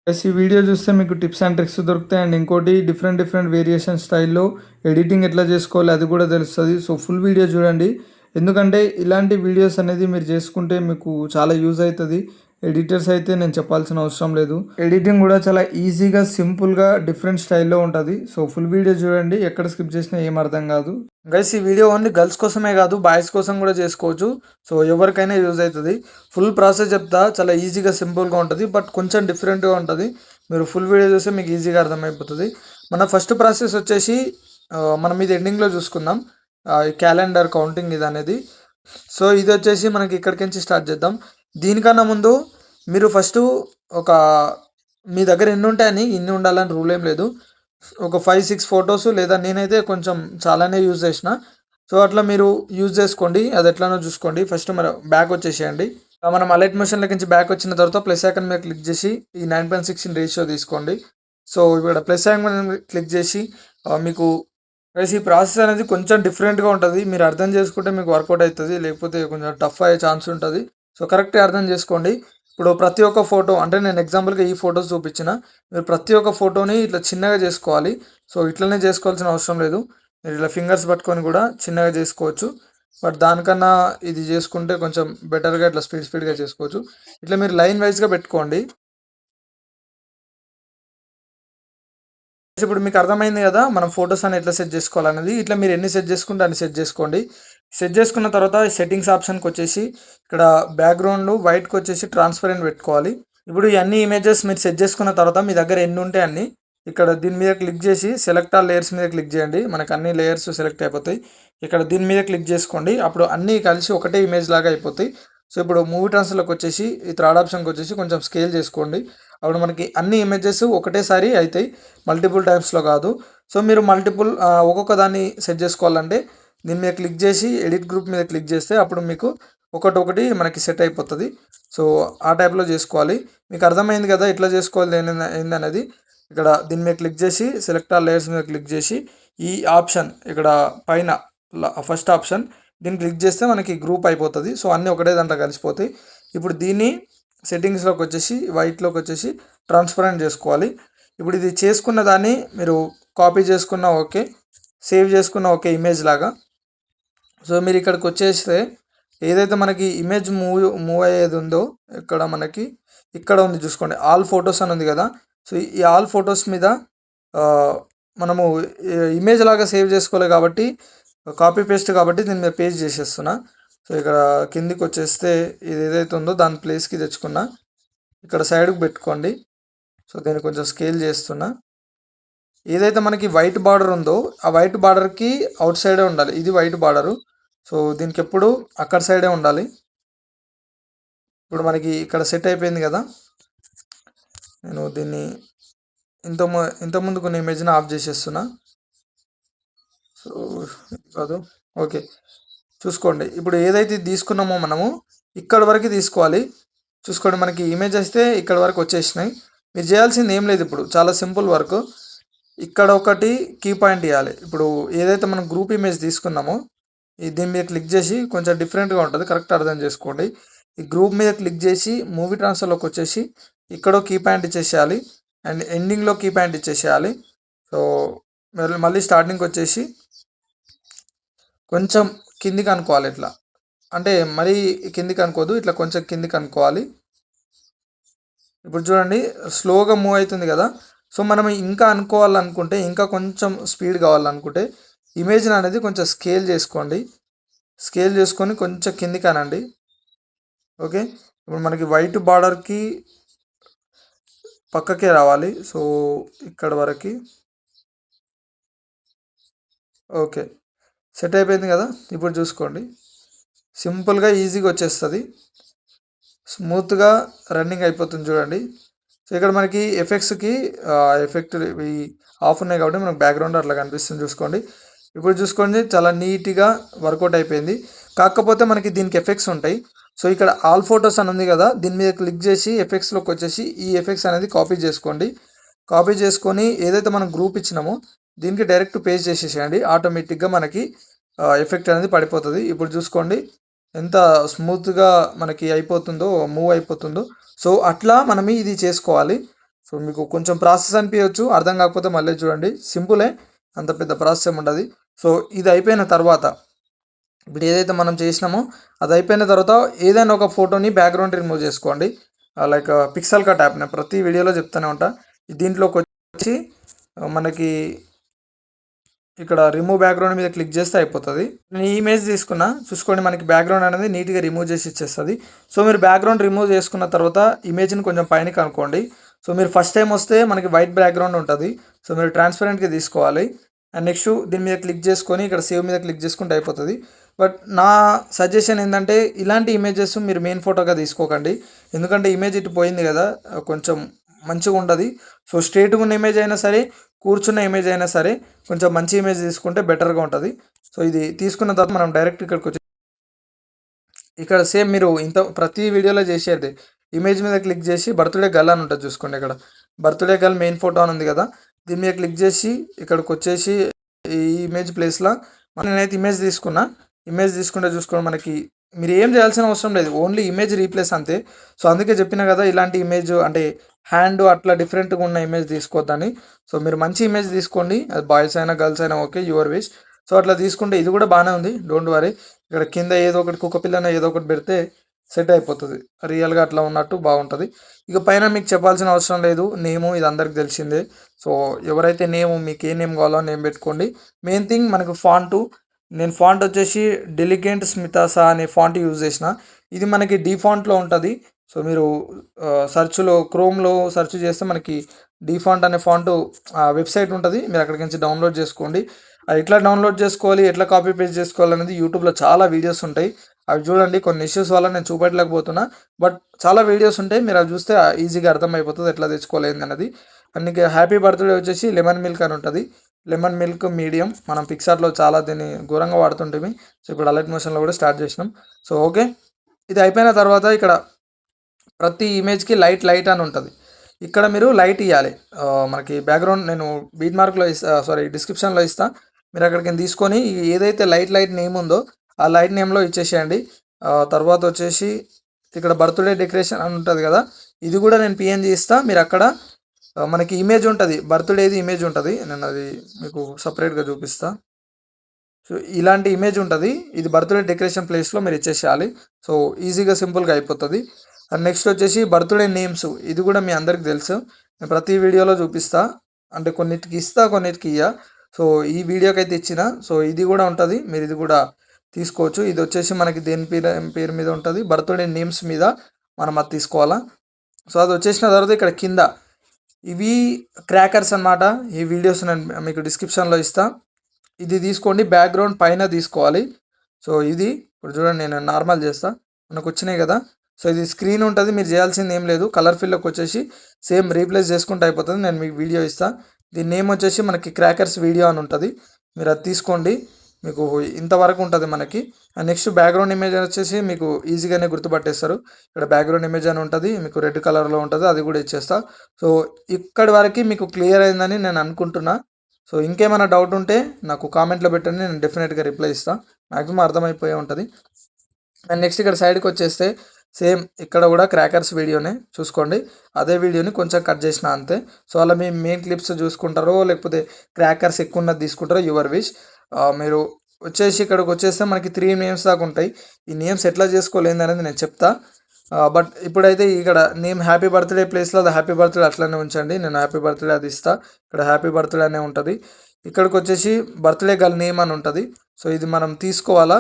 Guys ఈ video చూస్తే మీకు టిప్స్ అండ్ ట్రిక్స్ దొరుకుతాయి అండ్ ఇంకోటి డిఫరెంట్ డిఫరెంట్ వేరియేషన్ స్టైల్లో ఎడిటింగ్ ఎట్లా చేసుకోవాలి అది కూడా తెలుస్తుంది. సో ఫుల్ వీడియో చూడండి, ఎందుకంటే ఇలాంటి వీడియోస్ అనేది మీరు చేసుకుంటే మీకు చాలా యూజ్ అవుతుంది. ఎడిటర్స్ అయితే నేను చెప్పాల్సిన అవసరం లేదు. ఎడిటింగ్ కూడా చాలా ఈజీగా సింపుల్గా డిఫరెంట్ స్టైల్లో ఉంటుంది. సో ఫుల్ వీడియో చూడండి, ఎక్కడ స్కిప్ చేసినా ఏం అర్థం కాదు. గైస్ ఈ వీడియో ఓన్లీ గర్ల్స్ కోసమే కాదు, బాయ్స్ కోసం కూడా చేసుకోవచ్చు. సో ఎవరికైనా యూజ్ అవుతుంది. ఫుల్ ప్రాసెస్ చెప్తా, చాలా ఈజీగా సింపుల్గా ఉంటుంది, బట్ కొంచెం డిఫరెంట్గా ఉంటుంది. మీరు ఫుల్ వీడియో చూస్తే మీకు ఈజీగా అర్థమైపోతుంది. మన ఫస్ట్ ప్రాసెస్ వచ్చేసి మనం ఇది ఎండింగ్లో చూసుకుందాం. క్యాలెండర్ కౌంటింగ్ ఇది అనేది. సో ఇది వచ్చేసి మనకి ఇక్కడికి నుంచి స్టార్ట్ చేద్దాం. దీనికన్నా ముందు మీరు ఫస్ట్ ఒక మీ దగ్గర ఎన్ని ఉంటాయని ఇన్ని ఉండాలని రూల్ ఏం లేదు. ఒక 5-6 ఫొటోస్, లేదా నేనైతే కొంచెం చాలానే యూజ్ చేసిన. సో అట్లా మీరు యూజ్ చేసుకోండి, అది ఎట్లానో చూసుకోండి. ఫస్ట్ మన బ్యాక్ వచ్చేసేయండి. మనం అలైట్ మోషన్లోకి నుంచి బ్యాక్ వచ్చిన తర్వాత ప్లస్ ఐకాన్ మీద క్లిక్ చేసి ఈ 9:16 రేషియో తీసుకోండి. సో ఇక్కడ ప్లస్ ఐకాన్ మీద క్లిక్ చేసి మీకు ఈ ప్రాసెస్ అనేది కొంచెం డిఫరెంట్గా ఉంటుంది. మీరు అర్థం చేసుకుంటే మీకు వర్కౌట్ అవుతుంది, లేకపోతే కొంచెం టఫ్ అయ్యే ఛాన్స్ ఉంటుంది. సో కరెక్ట్గా అర్థం చేసుకోండి. ఇప్పుడు ప్రతి ఒక్క ఫోటో, అంటే నేను ఎగ్జాంపుల్గా ఈ ఫొటోస్ చూపించిన, మీరు ప్రతి ఒక్క ఫోటోని ఇట్లా చిన్నగా చేసుకోవాలి. సో ఇట్లనే చేసుకోవాల్సిన అవసరం లేదు, మీరు ఇట్లా ఫింగర్స్ పట్టుకొని కూడా చిన్నగా చేసుకోవచ్చు. బట్ దానికన్నా ఇది చేసుకుంటే కొంచెం బెటర్గా ఇట్లా స్పీడ్గా చేసుకోవచ్చు. ఇట్లా మీరు లైన్ వైజ్గా పెట్టుకోండి. ఇప్పుడు మీకు అర్థమైంది కదా మనం ఫొటోస్ అని ఎట్లా సెట్ చేసుకోవాలనేది. ఇట్లా మీరు ఎన్ని సెట్ చేసుకుంటే అన్ని సెట్ చేసుకోండి. సెట్ చేసుకున్న తర్వాత సెట్టింగ్స్ ఆప్షన్కి వచ్చేసి ఇక్కడ బ్యాక్గ్రౌండ్ వైట్కి వచ్చేసి ట్రాన్స్పరెంట్ పెట్టుకోవాలి. ఇప్పుడు ఈ అన్ని ఇమేజెస్ మీరు సెట్ చేసుకున్న తర్వాత మీ దగ్గర ఎన్ని ఉంటే అన్ని ఇక్కడ దీని మీద క్లిక్ చేసి సెలెక్ట్ ఆల్ లేయర్స్ మీద క్లిక్ చేయండి. మనకు అన్ని లేయర్స్ సెలెక్ట్ అయిపోతాయి. ఇక్కడ దీని మీద క్లిక్ చేసుకోండి, అప్పుడు అన్నీ కలిసి ఒకటే ఇమేజ్ లాగా అయిపోతాయి. సో ఇప్పుడు మూవీ ట్రాన్స్ఫర్లోకి వచ్చేసి ఈ థర్డ్ ఆప్షన్కి వచ్చేసి కొంచెం స్కేల్ చేసుకోండి. అప్పుడు మనకి అన్ని ఇమేజెస్ ఒకటేసారి అవుతాయి, మల్టిపుల్ టైమ్స్లో కాదు. సో మీరు ఒక్కొక్క దాన్ని సెట్ చేసుకోవాలంటే దీని మీద క్లిక్ చేసి ఎడిట్ గ్రూప్ మీద క్లిక్ చేస్తే అప్పుడు మీకు ఒకటి మనకి సెట్ అయిపోతుంది. సో ఆ టైప్లో చేసుకోవాలి. మీకు అర్థమైంది కదా ఎట్లా చేసుకోవాలి ఏందనేది. ఇక్కడ దీని మీద క్లిక్ చేసి సెలెక్ట్ ఆల్ లేయర్స్ మీద క్లిక్ చేసి ఈ ఆప్షన్ ఇక్కడ పైన ఫస్ట్ ఆప్షన్ దీన్ని క్లిక్ చేస్తే మనకి గ్రూప్ అయిపోతుంది. సో అన్నీ ఒకటే దాంట్లో కలిసిపోతాయి. ఇప్పుడు దీన్ని సెట్టింగ్స్లోకి వచ్చేసి వైట్లోకి వచ్చేసి ట్రాన్స్పరెంట్ చేసుకోవాలి. ఇప్పుడు ఇది చేసుకున్న దాన్ని మీరు కాపీ చేసుకున్న ఓకే, సేవ్ చేసుకున్న ఓకే ఇమేజ్ లాగా. సో మీరు ఇక్కడికి వచ్చేస్తే ఏదైతే మనకి ఇమేజ్ మూవ్ అయ్యేది ఉందో ఇక్కడ ఉంది చూసుకోండి, ఆల్ ఫొటోస్ అని ఉంది కదా. సో ఈ ఆల్ ఫొటోస్ మీద మనము ఇమేజ్ లాగా సేవ్ చేసుకోవాలి కాబట్టి కాపీ పేస్ట్ కాబట్టి దీని మీద పేస్ట్ చేసేస్తున్నా. సో ఇక్కడ కిందికి వచ్చేస్తే ఇది ఏదైతే ఉందో దాని ప్లేస్కి తెచ్చుకున్నా, ఇక్కడ సైడ్కి పెట్టుకోండి. సో దీన్ని కొంచెం స్కేల్ చేస్తున్నా. ఏదైతే మనకి వైట్ బార్డర్ ఉందో ఆ వైట్ బార్డర్కి అవుట్ సైడే ఉండాలి. ఇది వైట్ బార్డరు, సో దీనికి ఎప్పుడు అక్కడ సైడే ఉండాలి. ఇప్పుడు మనకి ఇక్కడ సెట్ అయిపోయింది కదా. నేను దీన్ని ఇంతకుముందు కొన్ని ఇమేజ్ని ఆఫ్ చేసేస్తున్నా. సో కాదు ఓకే, చూసుకోండి. ఇప్పుడు ఏదైతే తీసుకున్నామో మనము ఇక్కడ వరకు తీసుకోవాలి. చూసుకోండి మనకి ఇమేజ్ అయితే ఇక్కడ వరకు వచ్చేసినాయి. మీరు చేయాల్సింది ఏం లేదు, ఇప్పుడు చాలా సింపుల్ వర్క్. ఇక్కడ ఒకటి కీ పాయింట్ ఇవ్వాలి. ఇప్పుడు ఏదైతే మనం గ్రూప్ ఇమేజ్ తీసుకున్నామో దీని మీద క్లిక్ చేసి కొంచెం డిఫరెంట్గా ఉంటుంది, కరెక్ట్ అర్థం చేసుకోండి. ఈ గ్రూప్ మీద క్లిక్ చేసి మూవీ ట్రాన్స్ఫర్లోకి వచ్చేసి ఇక్కడ కీ పాయింట్ ఇచ్చేసేయాలి అండ్ ఎండింగ్లో కీ పాయింట్ ఇచ్చేసేయాలి. సో మళ్ళీ స్టార్టింగ్కి వచ్చేసి కొంచెం కిందికి అనుకోవాలి. ఇట్లా అంటే మరీ కిందికి అనుకోదు, ఇట్లా కొంచెం కిందికి అనుకోవాలి. ఇప్పుడు చూడండి స్లోగా మూవ్ అవుతుంది కదా. సో మనం ఇంకా అనుకోవాలనుకుంటే, ఇంకా కొంచెం స్పీడ్ కావాలనుకుంటే ఇమేజ్ని అనేది కొంచెం స్కేల్ చేసుకోండి. స్కేల్ చేసుకొని కొంచెం కిందికి అనండి. ఓకే, ఇప్పుడు మనకి వైట్ బార్డర్కి పక్కకే రావాలి. సో ఇక్కడ వరకు ఓకే, సెట్ అయిపోయింది కదా. ఇప్పుడు చూసుకోండి సింపుల్గా ఈజీగా వచ్చేస్తుంది, స్మూత్గా రన్నింగ్ అయిపోతుంది చూడండి. సో ఇక్కడ మనకి ఎఫెక్ట్స్కి ఎఫెక్ట్ ఈ ఆఫ్ ఉన్నాయి కాబట్టి మనకు బ్యాక్గ్రౌండ్ అట్లా కనిపిస్తుంది చూసుకోండి. ఇప్పుడు చూసుకోండి చాలా నీట్గా వర్కౌట్ అయిపోయింది. కాకపోతే మనకి దీనికి ఎఫెక్ట్స్ ఉంటాయి. సో ఇక్కడ ఆల్ ఫొటోస్ అని ఉంది కదా, దీని మీద క్లిక్ చేసి ఎఫెక్ట్స్లోకి వచ్చేసి ఈ ఎఫెక్ట్స్ అనేది కాపీ చేసుకోండి. కాపీ చేసుకొని ఏదైతే మనం గ్రూప్ ఇచ్చినామో దీనికి డైరెక్ట్ పేస్ట్ చేసేసేయండి. ఆటోమేటిక్గా మనకి ఎఫెక్ట్ అనేది పడిపోతుంది. ఇప్పుడు చూసుకోండి ఎంత స్మూత్గా మనకి అయిపోతుందో, మూవ్ అయిపోతుందో. సో అట్లా మనం ఇది చేసుకోవాలి. సో మీకు కొంచెం ప్రాసెస్ అనిపించవచ్చు, అర్థం కాకపోతే మళ్ళీ చూడండి, సింపులే, అంత పెద్ద ప్రాసెస్ ఏమి ఉండదు. సో ఇది అయిపోయిన తర్వాత ఇప్పుడు ఏదైతే మనం చేసినామో అది అయిపోయిన తర్వాత ఏదైనా ఒక ఫోటోని బ్యాక్గ్రౌండ్ రిమూవ్ చేసుకోండి. లైక్ పిక్సెల్ కట్ యాప్ నేను ప్రతి వీడియోలో చెప్తూనే ఉంటా. దీంట్లోకి వచ్చి మనకి ఇక్కడ రిమూవ్ బ్యాక్గ్రౌండ్ మీద క్లిక్ చేస్తే అయిపోతుంది. నేను ఈ ఇమేజ్ తీసుకున్నా, చూసుకోండి మనకి బ్యాక్గ్రౌండ్ అనేది నీట్గా రిమూవ్ చేసి ఇచ్చేస్తుంది. సో మీరు బ్యాక్గ్రౌండ్ రిమూవ్ చేసుకున్న తర్వాత ఇమేజ్ని కొంచెం పైనకి అనుకోండి. సో మీరు ఫస్ట్ టైం వస్తే మనకి వైట్ బ్యాక్గ్రౌండ్ ఉంటుంది. సో మీరు ట్రాన్స్పరెంట్గా తీసుకోవాలి. అండ్ నెక్స్ట్ దీని మీద క్లిక్ చేసుకొని ఇక్కడ సేవ్ మీద క్లిక్ చేసుకుంటే అయిపోతుంది. బట్ నా సజెషన్ ఏంటంటే ఇలాంటి ఇమేజెస్ మీరు మెయిన్ ఫోటోగా తీసుకోకండి. ఎందుకంటే ఇమేజ్ ఇటు పోయింది కదా, కొంచెం మంచిగా ఉంటుంది. సో స్ట్రేట్గా ఉన్న ఇమేజ్ అయినా సరే, కూర్చున్న ఇమేజ్ అయినా సరే, కొంచెం మంచి ఇమేజ్ తీసుకుంటే బెటర్గా ఉంటుంది. సో ఇది తీసుకున్న తర్వాత మనం డైరెక్ట్ ఇక్కడికి వచ్చి ఇక్కడ సేమ్ మీరు ఇంత ప్రతి వీడియోలో చేసేది ఇమేజ్ మీద క్లిక్ చేసి బర్త్డే గర్ల్ అని ఉంటుంది చూసుకోండి. ఇక్కడ బర్త్డే గర్ల్ మెయిన్ ఫోటో అని ఉంది కదా, దీని మీద క్లిక్ చేసి ఇక్కడికి వచ్చేసి ఈ ఇమేజ్ ప్లేస్లో నేనైతే ఇమేజ్ తీసుకున్నా. ఇమేజ్ తీసుకుంటే చూసుకోండి మనకి మీరు ఏం చేయాల్సిన అవసరం లేదు, ఓన్లీ ఇమేజ్ రీప్లేస్ అంతే. సో అందుకే చెప్పిన కదా ఇలాంటి ఇమేజ్ అంటే హ్యాండ్ అట్లా డిఫరెంట్గా ఉన్న ఇమేజ్ తీసుకోవద్దని. సో మీరు మంచి ఇమేజ్ తీసుకోండి, అది బాయ్స్ అయినా గర్ల్స్ అయినా ఓకే, యువర్ విష్. సో అట్లా తీసుకుంటే ఇది కూడా బాగానే ఉంది, డోంట్ వరీ. ఇక్కడ కింద ఏదో ఒకటి కుక్క పిల్లన ఏదో ఒకటి పెడితే సెట్ అయిపోతుంది, రియల్గా అట్లా ఉన్నట్టు బాగుంటుంది. ఇక పైన మీకు చెప్పాల్సిన అవసరం లేదు, నేము ఇది అందరికి తెలిసిందే. సో ఎవరైతే నేము మీకు ఏ నేమ్ కావాలో నేమ్ పెట్టుకోండి. మెయిన్ థింగ్ మనకు ఫాంటు, నేను ఫాంట్ వచ్చేసి డెలిగెంట్ స్మితాసా అనే ఫాంట్ యూజ్ చేసిన. ఇది మనకి డిఫాంట్లో ఉంటుంది. సో మీరు సర్చ్లో క్రోమ్లో సెర్చ్ చేస్తే మనకి డిఫాంట్ అనే ఫాంట్ వెబ్సైట్ ఉంటుంది, మీరు అక్కడికి నుంచి డౌన్లోడ్ చేసుకోండి. అది ఎట్లా డౌన్లోడ్ చేసుకోవాలి, ఎట్లా కాపీ పేస్ట్ చేసుకోవాలి అనేది యూట్యూబ్లో చాలా వీడియోస్ ఉంటాయి, అవి చూడండి. కొన్ని ఇష్యూస్ వల్ల నేను చూపెట్టలేకపోతున్నా, బట్ చాలా వీడియోస్ ఉంటాయి, మీరు అవి చూస్తే ఈజీగా అర్థమైపోతుంది ఎట్లా తెచ్చుకోలేదు అనేది. అందుకే హ్యాపీ బర్త్డే వచ్చేసి లెమన్ మిల్క్ అని ఉంటుంది, లెమన్ మిల్క్ మీడియం. మనం పిక్సార్ట్లో చాలా దీన్ని ఘోరంగా వాడుతుంటే, సో ఇప్పుడు అలర్ట్ మోషన్లో కూడా స్టార్ట్ చేసినాం. సో ఓకే, ఇది అయిపోయిన తర్వాత ఇక్కడ ప్రతి ఇమేజ్కి లైట్ అని ఉంటుంది, ఇక్కడ మీరు లైట్ ఇవ్వాలి. మనకి బ్యాక్గ్రౌండ్ నేను బీట్ మార్క్లో ఇస్తా, సారీ డిస్క్రిప్షన్లో ఇస్తా, మీరు అక్కడికి తీసుకొని ఏదైతే లైట్ నేమ్ ఉందో ఆ లైట్ నేమ్లో ఇచ్చేసేయండి. తర్వాత వచ్చేసి ఇక్కడ బర్త్డే డెకరేషన్ అని ఉంటుంది కదా, ఇది కూడా నేను పిఎన్జీ ఇస్తా. మీరు అక్కడ మనకి ఇమేజ్ ఉంటుంది, బర్త్డేది ఇమేజ్ ఉంటుంది, నేను అది మీకు సపరేట్గా చూపిస్తా. సో ఇలాంటి ఇమేజ్ ఉంటుంది, ఇది బర్త్డే డెకరేషన్ ప్లేస్లో మీరు ఇచ్చేసేయాలి. సో ఈజీగా సింపుల్గా అయిపోతుంది. అండ్ నెక్స్ట్ వచ్చేసి బర్త్డే నేమ్స్, ఇది కూడా మీ అందరికి తెలుసు, నేను ప్రతి వీడియోలో చూపిస్తా. అంటే కొన్నిటికి ఇస్తా, కొన్నిటికి ఇయ్య. సో ఈ వీడియోకి అయితే ఇచ్చిన. సో ఇది కూడా ఉంటుంది, మీరు ఇది కూడా తీసుకోవచ్చు. ఇది వచ్చేసి మనకి దేని పేరు మీద ఉంటుంది, బర్త్డే నేమ్స్ మీద మనం అది తీసుకోవాలా. సో అది వచ్చేసిన తర్వాత ఇక్కడ కింద ఇవి క్రాకర్స్ అన్నమాట. ఈ వీడియోస్ నేను మీకు డిస్క్రిప్షన్లో ఇస్తా. ఇది తీసుకోండి, బ్యాక్గ్రౌండ్ పైన తీసుకోవాలి. సో ఇది ఇప్పుడు చూడండి, నేను నార్మల్ చేస్తా, మనకు వచ్చినాయి కదా. సో ఇది స్క్రీన్ ఉంటుంది, మీరు చేయాల్సింది ఏం లేదు, కలర్ ఫిల్లోకి వచ్చేసి సేమ్ రీప్లేస్ చేసుకుంటే అయిపోతుంది. నేను మీకు వీడియో ఇస్తా, దీని నేమ్ వచ్చేసి మనకి క్రాకర్స్ వీడియో అని ఉంటుంది, మీరు అది తీసుకోండి. మీకు ఇంతవరకు ఉంటుంది మనకి. అండ్ నెక్స్ట్ బ్యాక్గ్రౌండ్ ఇమేజ్ వచ్చేసి మీకు ఈజీగానే గుర్తుపట్టేస్తారు. ఇక్కడ బ్యాక్గ్రౌండ్ ఇమేజ్ అని ఉంటుంది, మీకు రెడ్ కలర్లో ఉంటుంది, అది కూడా ఇచ్చేస్తా. సో ఇక్కడి వరకు మీకు క్లియర్ అయిందని నేను అనుకుంటున్నా. సో ఇంకేమైనా డౌట్ ఉంటే నాకు కామెంట్లో పెట్టండి, నేను డెఫినెట్గా రిప్లై ఇస్తాను. మ్యాక్సిమం అర్థమైపోయే ఉంటుంది. అండ్ నెక్స్ట్ ఇక్కడ సైడ్కి వచ్చేస్తే సేమ్ ఇక్కడ కూడా క్రాకర్స్ వీడియోనే చూసుకోండి, అదే వీడియోని కొంచెం కట్ చేసిన అంతే. సో అలా మీ మెయిన్ క్లిప్స్ చూసుకుంటారో లేకపోతే క్రాకర్స్ ఎక్కువ ఉన్నది తీసుకుంటారో యువర్ విష్. మీరు వచ్చేసి ఇక్కడికి వచ్చేస్తే మనకి 3 నేమ్స్ దాకా ఉంటాయి. ఈ నేమ్స్ ఎట్లా చేసుకోలేదు అనేది నేను చెప్తా. బట్ ఇప్పుడైతే ఇక్కడ నేమ్ హ్యాపీ బర్త్డే ప్లేస్లో అది హ్యాపీ బర్త్డే అట్లనే ఉంచండి, నేను హ్యాపీ బర్త్డే అది ఇస్తా. ఇక్కడ హ్యాపీ బర్త్డే అనే ఉంటుంది. ఇక్కడికి వచ్చేసి బర్త్డే గర్ల్ నేమ్ అని ఉంటుంది. సో ఇది మనం తీసుకోవాలా.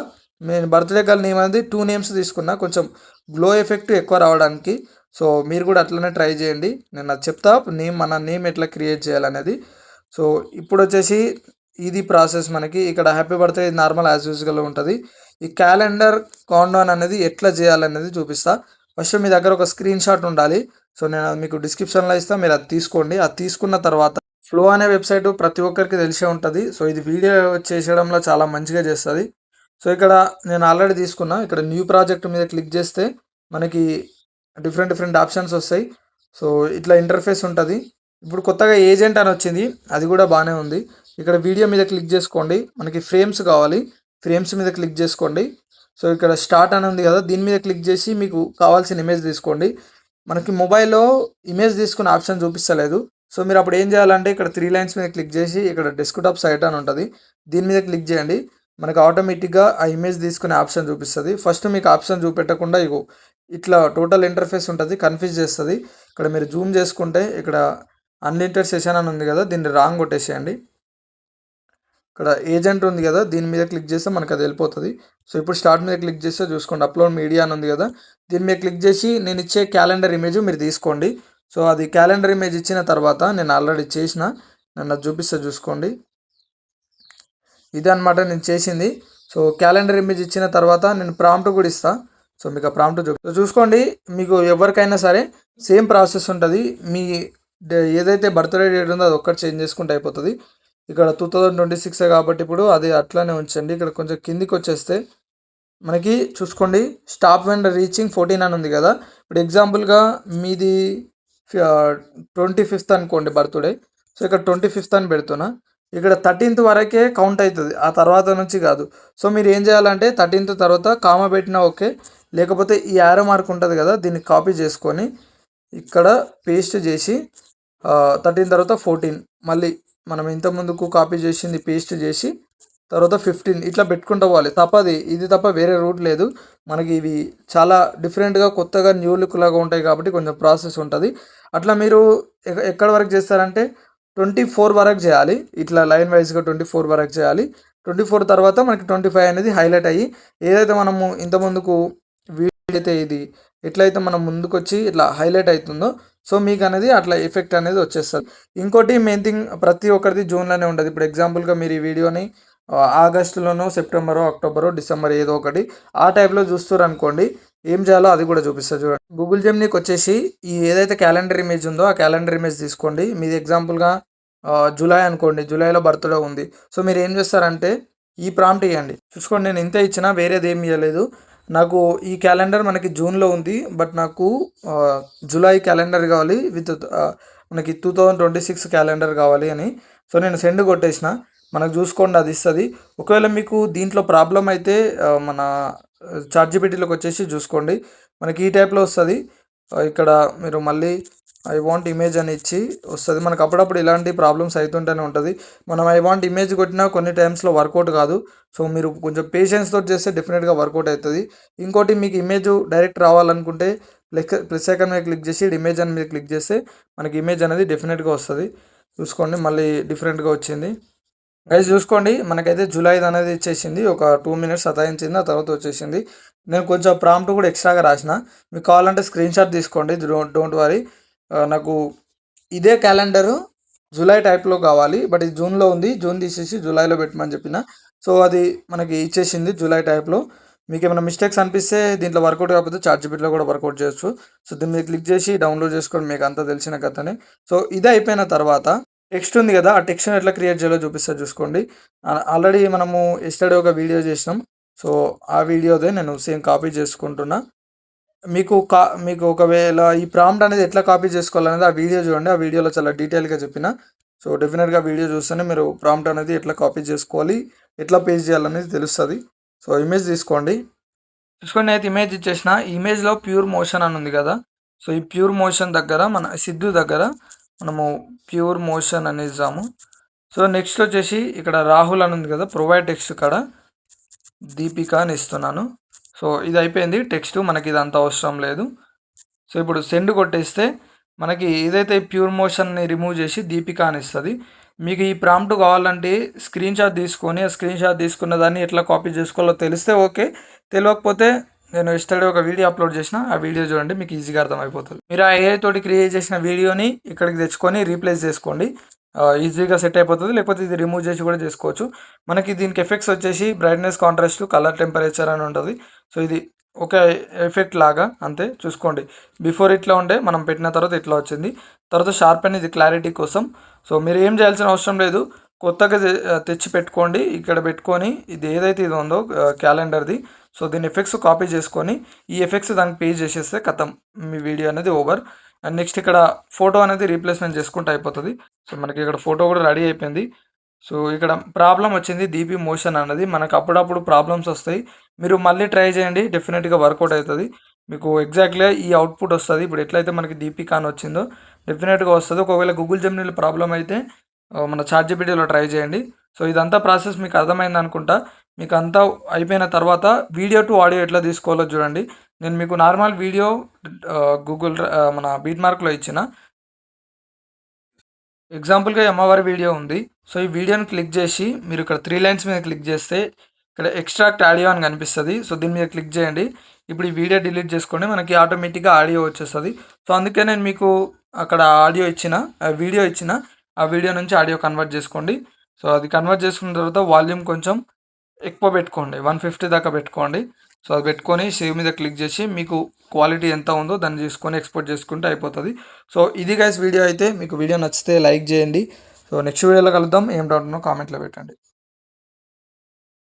నేను బర్త్డే గర్ల్ నేమ్ అనేది 2 నేమ్స్ తీసుకున్నా, కొంచెం గ్లో ఎఫెక్ట్ ఎక్కువ రావడానికి. సో మీరు కూడా అట్లనే ట్రై చేయండి, నేను అది చెప్తా మన నేమ్ ఎట్లా క్రియేట్ చేయాలనేది. సో ఇప్పుడు వచ్చేసి ఇది ప్రాసెస్ మనకి. ఇక్కడ happy birthday normal as usual ఉంటుంది. ఈ క్యాలెండర్ కౌంట్డౌన్ అనేది ఎట్లా చేయాలనేది చూపిస్తా. ఫస్ట్ మీ దగ్గర ఒక స్క్రీన్ షాట్ ఉండాలి. సో నేను అది మీకు డిస్క్రిప్షన్లో ఇస్తాను, మీరు అది తీసుకోండి. అది తీసుకున్న తర్వాత ఫ్లో అనే వెబ్సైట్ ప్రతి ఒక్కరికి తెలిసే ఉంటుంది. సో ఇది వీడియో చేసేయడంలో చాలా మంచిగా చేస్తుంది. సో ఇక్కడ నేను ఆల్రెడీ తీసుకున్నా, ఇక్కడ న్యూ ప్రాజెక్ట్ మీద క్లిక్ చేస్తే మనకి డిఫరెంట్ ఆప్షన్స్ వస్తాయి. సో ఇట్లా ఇంటర్ఫేస్ ఉంటుంది. ఇప్పుడు కొత్తగా ఏజెంట్ అని వచ్చింది, అది కూడా బాగానే ఉంది. ఇక్కడ వీడియో మీద క్లిక్ చేసుకోండి, మనకి ఫ్రేమ్స్ కావాలి, ఫ్రేమ్స్ మీద క్లిక్ చేసుకోండి. సో ఇక్కడ స్టార్ట్ అని ఉంది కదా, దీని మీద క్లిక్ చేసి మీకు కావాల్సిన ఇమేజ్ తీసుకోండి. మనకి మొబైల్‌లో ఇమేజ్ తీసుకునే ఆప్షన్ చూపిస్తలేదు. సో, మీరప్పుడు ఏం చేయాలంటే ఇక్కడ 3 లైన్స్ మీద క్లిక్ చేసి ఇక్కడ డెస్క్‌టాప్ సైట్ అని ఉంటది. దీని మీద క్లిక్ చేయండి. మనకు ఆటోమేటిక్‌గా ఆ ఇమేజ్ తీసుకునే ఆప్షన్ చూపిస్తది. ఫస్ట్ మీకు ఆప్షన్ చూపెట్టకుండా ఇగో ఇట్లా టోటల్ ఇంటర్ఫేస్ ఉంటది. కన్‌ఫ్యూజ్ చేస్తది. ఇక్కడ మీరు జూమ్ చేసుకుంటే ఇక్కడ అన్‌లిమిటెడ్ సెషన్ అని ఉంది కదా! దీన్ని రాంగ్ కొట్టేసేయండి. ఇక్కడ ఏజెంట్ ఉంది కదా! దీని మీద క్లిక్ చేస్తే మనకది వెళ్ళిపోతది. సో, ఇప్పుడు స్టార్ట్ మీద క్లిక్ చేస్తే చూసుకోండి అప్‌లోడ్ మీడియా అని ఉంది కదా! దీని మీద క్లిక్ చేసి నేనిచ్చే క్యాలెండర్ ఇమేజ్ మీరు తీసుకోండి. సో, అది క్యాలెండర్ ఇమేజ్ ఇచ్చిన తర్వాత నేను ఆల్రెడీ చేసిన. నేనది చూపిస్తా చూసుకోండి. ఇదనమాట నేను చేసింది. సో, క్యాలెండర్ ఇమేజ్ ఇచ్చిన తర్వాత నేను ప్రాంప్ట్ కూడా ఇస్తా. సో, మీకు ఆ ప్రాంప్ట్ సో, చూసుకోండి మీకు ఎవరికైనా సరే సేమ్ ప్రాసెస్ ఉంటది. మీ ఏదైతే బర్త్‌డే డేట్ ఉందో అదొక్కటి చేంజ్ చేసుకుంటే అయిపోతది. ఇక్కడ 2026 కాబట్టి ఇప్పుడు అది అట్లనే ఉంచండి. ఇక్కడ కొంచెం కిందికొచ్చేస్తే మనకి చూసుకోండి స్టాప్ వెన్ రీచింగ్ 14 అని ఉంది కదా! ఇప్పుడు ఎగ్జాంపుల్‌గా మీది 25థ్ అనుకోండి బర్త్‌డే. సో, ఇక్కడ 25థ్ అని పెడుతున్నా. ఇక్కడ 13థ్ వరకే కౌంట్ అయితది. ఆ తర్వాత నుంచి కాదు. సో, మీరేం చేయాలంటే 13థ్ తర్వాత కామా పెట్టినా ఓకే. లేకపోతే ఈ యారో మార్క్ ఉంటది కదా! దీన్ని కాపీ చేసుకొని ఇక్కడ పేస్ట్ చేసి 13 తర్వాత 14 మళ్ళీ మనం ఇంతకుముందుకు కాపీ చేసింది పేస్ట్ చేసి తర్వాత 15 ఇట్లా పెట్టుకుంటూ పోవాలి. తప్పది. ఇది తప్ప వేరే రూట్ లేదు. మనకి ఇవి చాలా డిఫరెంట్‌గా కొత్తగా న్యూ లుక్ లాగా ఉంటాయి కాబట్టి కొంచెం ప్రాసెస్ ఉంటది. అట్లా మీరు ఎక్కడి వరకు చేస్తారంటే 24 వరకు చేయాలి. ఇట్లా లైన్ వైస్‌గా 24 వరకు చేయాలి. 24 తర్వాత మనకి 25 అనేది హైలైట్ అయ్యి ఏదైతే మనము ఇంతకుముందుకు వీడియో అయితే ఇది ఎట్లయితే మనం ముందుకొచ్చి ఇట్లా హైలైట్ అవుతుందో సో మీకనేది అట్లా ఎఫెక్ట్ అనేది వచ్చేస్తది. ఇంకోటి మెయిన్ థింగ్ ప్రతి ఒక్కరిది జూన్‌లోనే ఉంటది. ఇప్పుడు ఎగ్జాంపుల్‌గా మీరు ఈ వీడియోని ఆగస్టులోనో, సెప్టెంబరో, అక్టోబరో, డిసెంబర్ ఏదో ఒకటి ఆ టైప్‌లో చూస్తుర్రనుకోండి. ఏం చేయాలో అది కూడా చూపిస్తా చూడండి. గూగుల్ జెమినీకొచ్చేసి ఈ ఏదైతే క్యాలెండర్ ఇమేజ్ ఉందో ఆ క్యాలెండర్ ఇమేజ్ తీసుకోండి. మీది ఎగ్జాంపుల్‌గా జులై అనుకోండి. జులైలో బర్త్‌డే ఉంది. సో మీరేం చేస్తారంటే ఈ ప్రాంప్ట్ ఇయ్యండి. చూసుకోండి నేను ఇంతే ఇచ్చినా వేరేదేమి ఇయ్యలేదు. నాకు ఈ క్యాలెండర్ మనకి జూన్‌లో ఉంది. బట్ నాకు జులై క్యాలెండర్ కావాలి విత్ మనకి 2026 క్యాలెండర్ కావాలి అని. సో నేను సెండ్ కొట్టేసిన. మనకు చూసుకోండి అది ఇస్తది. ఒకవేళ మీకు దీంట్లో ప్రాబ్లమ్ అయితే మన చాట్‌జీపీటీలోకి వచ్చేసి చూసుకోండి. మనకి ఈ టైప్‌లో వస్తది. ఇక్కడ మీరు మళ్ళీ ఐ వాంట్ ఇమేజ్ అని ఇచ్చి వస్తది. మనకు అప్పుడప్పుడు ఇలాంటి ప్రాబ్లమ్స్ అయితుంటేనే ఉంటది. మనం ఐ వాంట్ ఇమేజ్ కొట్టినా కొన్ని టైమ్స్‌లో వర్కౌట్ కాదు. సో మీరు కొంచెం పేషెన్స్ తోటి చేస్తే డెఫినిట్‌గా వర్కౌట్ అయితది. ఇంకోటి మీకు ఇమేజ్ డైరెక్ట్ రావాలనుకుంటే ప్లస్ ఐకాన్ మీద క్లిక్ చేసి ఇమేజ్ అని మీద క్లిక్ చేస్తే మనకి ఇమేజ్ అనేది డెఫినిట్‌గా వస్తది. చూసుకోండి మళ్ళీ డిఫరెంట్‌గా వచ్చింది. గైస్ చూసుకోండి మనకైతే జులైది అనేది ఇచ్చేసింది. ఒక 2 మినిట్స్ సతాయించింది. ఆ తర్వాత వచ్చేసింది. నేను కొంచెం ప్రాంప్ట్ కూడా ఎక్స్ట్రాగా రాసిన. మీకు కావాలంటే స్క్రీన్‌షాట్ తీసుకోండి. Don't worry. నాకు ఇదే క్యాలెండరు జులై టైప్‌లో కావాలి. బట్ ఇది జూన్‌లో ఉంది. జూన్ తీసేసి జులైలో పెట్టమని చెప్పిన. సో అది మనకి ఇచ్చేసింది జులై టైప్‌లో. మీకేమైనా మిస్టేక్స్ అనిపిస్తే దీంట్లో వర్కౌట్ కాకపోతే చాట్‌జీపీటీలో కూడా వర్కౌట్ చేయొచ్చు. సో దీని మీద క్లిక్ చేసి డౌన్‌లోడ్ చేసుకోండి. మీకు అంతా తెలిసిన కథనే. సో ఇది అయిపోయిన తర్వాత టెక్స్ట్ ఉంది కదా! ఆ టెక్స్ట్‌ని ఎట్లా క్రియేట్ చేయాలో చూపిస్తా చూసుకోండి. ఆల్రెడీ మనము యెస్టర్‌డే ఒక వీడియో చేసినాం. సో ఆ వీడియోదే నేను సేమ్ కాపీ చేసుకుంటున్నా. మీకు ఒకవేళ ఈ ప్రాంప్ట్ అనేది ఎట్లా కాపీ చేసుకోవాలనేది ఆ వీడియో చూడండి. ఆ వీడియోలో చాలా డీటెయిల్‌గా చెప్పిన. సో డెఫినిట్‌గా వీడియో చూస్తేనే మీరు ప్రాంప్ట్ అనేది ఎట్లా కాపీ చేసుకోవాలి, ఎట్లా పేస్ట్ చేయాలనేది తెలుస్తది. సో ఇమేజ్ తీసుకోండి. చూసుకోండి నేనైతే ఇమేజ్ ఇచ్చేసిన. ఈ ఇమేజ్‌లో ప్యూర్ మోషన్ అని ఉంది కదా! సో ఈ ప్యూర్ మోషన్ దగ్గర మన సిద్ధు దగ్గర మనము ప్యూర్ మోషన్ అని ఇద్దాము. సో నెక్స్ట్ వచ్చేసి ఇక్కడ రాహుల్ అని ఉంది కదా! ప్రొవైడ్ టెక్స్ట్ కాడ దీపిక అని ఇస్తున్నాను. సో ఇది అయిపోయింది టెక్స్ట్. మనకి ఇదంతా అవసరం లేదు. సో ఇప్పుడు సెండ్ కొట్టేస్తే మనకి ఏదైతే ప్యూర్ మోషన్ని రిమూవ్ చేసి దీపిక అని ఇస్తది. మీకు ఈ ప్రాంప్ట్ కావాలంటే స్క్రీన్‌షాట్ తీసుకొని ఆ స్క్రీన్‌షాట్ తీసుకున్న దాన్ని ఎట్లా కాపీ చేసుకోవాలో తెలిస్తే ఓకే. తెలవకపోతే నేను యెస్టర్‌డే ఒక వీడియో అప్లోడ్ చేసిన. ఆ వీడియో చూడండి మీకు ఈజీగా అర్థమైపోతది. మీరు ఆ ఏఐ తోటి క్రియేట్ చేసిన వీడియోని ఇక్కడికి తెచ్చుకొని రీప్లేస్ చేసుకోండి. ఈజీగా సెట్ అయిపోతది. లేకపోతే ఇది రిమూవ్ చేసి కూడా చేసుకోవచ్చు. మనకి దీనికి ఎఫెక్ట్స్ వచ్చేసి బ్రైట్‌నెస్, కాంట్రాస్ట్, కలర్ టెంపరేచర్ అని ఉంటది. సో ఇది ఒక ఎఫెక్ట్ లాగా అంతే చూసుకోండి. బిఫోర్ ఇట్లా ఉండే మనం పెట్టిన తర్వాత ఇట్లా వచ్చింది. తర్వాత షార్పెన్ ఇది క్లారిటీ కోసం. సో మీరు ఏం చేయాల్సిన అవసరం లేదు. కొత్తగా తెచ్చి పెట్టుకోండి. ఇక్కడ పెట్టుకొని ఇది ఏదైతే ఇది ఉందో క్యాలెండర్‌ది. సో దీని ఎఫెక్ట్స్ కాపీ చేసుకొని ఈ ఎఫెక్ట్స్ దానికి పేస్ట్ చేసేస్తే ఖతం మీ వీడియో అనేది ఓవర్. అండ్ నెక్స్ట్ ఇక్కడ ఫోటో అనేది రీప్లేస్‌మెంట్ చేసుకుంటే అయిపోతది. సో మనకి ఇక్కడ ఫోటో కూడా రెడీ అయిపోయింది. సో ఇక్కడ ప్రాబ్లమ్ వచ్చింది డీపీ మోషన్ అన్నది. మనకు అప్పుడప్పుడు ప్రాబ్లమ్స్ వస్తాయి. మీరు మళ్ళీ ట్రై చేయండి. డెఫినిట్‌గా వర్కౌట్ అయితది. మీకు ఎగ్జాక్ట్‌గా ఈ అవుట్‌పుట్ వస్తది. ఇప్పుడు ఎట్లయితే మనకి దీపిక అని వచ్చిందో డెఫినెట్‌గా వస్తది. ఒకవేళ గూగుల్ జెమినీలో ప్రాబ్లమ్ అయితే మన చాట్‌జీపీటీలో ట్రై చేయండి. సో, ఇదంతా ప్రాసెస్ మీకు అర్థమైందనుకుంటా. మీకంతా అయిపోయిన తర్వాత వీడియో టు ఆడియో ఎట్లా తీసుకోవాలో చూడండి. నేను మీకు నార్మల్ వీడియో మన బీట్‌మార్క్‌లో ఇచ్చిన. ఎగ్జాంపుల్‌గా ఈ అమ్మవారి వీడియో ఉంది. సో, ఈ వీడియోని క్లిక్ చేసి మీరు ఇక్కడ 3 లైన్స్ మీద క్లిక్ చేస్తే ఇక్కడ ఎక్స్ట్రాక్ట్ ఆడియో అని కనిపిస్తది. సో, దీని మీద క్లిక్ చేయండి. ఇప్పుడు ఈ వీడియో డిలీట్ చేసుకోండి. మనకి ఆటోమేటిక్‌గా ఆడియో వచ్చేస్తది. సో, అందుకే నేను మీకు అక్కడ ఆడియో ఇచ్చిన, వీడియో ఇచ్చిన. ఆ వీడియో నుంచి ఆడియో కన్వర్ట్ చేసుకోండి. సో, అది కన్వర్ట్ చేసుకున్న తర్వాత వాల్యూమ్ కొంచెం ఎక్కువ పెట్టుకోండి. 150 దాకా పెట్టుకోండి. సో, అది పెట్టుకొని సేవ్ మీద క్లిక్ చేసి మీకు క్వాలిటీ ఎంత ఉందో దాన్ని చూసుకొని ఎక్స్‌పోర్ట్ చేసుకుంటే అయిపోతది. సో, ఇది గైస్ వీడియో అయితే. మీకు వీడియో నచ్చితే లైక్ చేయండి. సో, నెక్స్ట్ వీడియోలో కలుద్దాం. ఏం డౌట్ ఉన్నా కామెంట్‌లో పెట్టండి.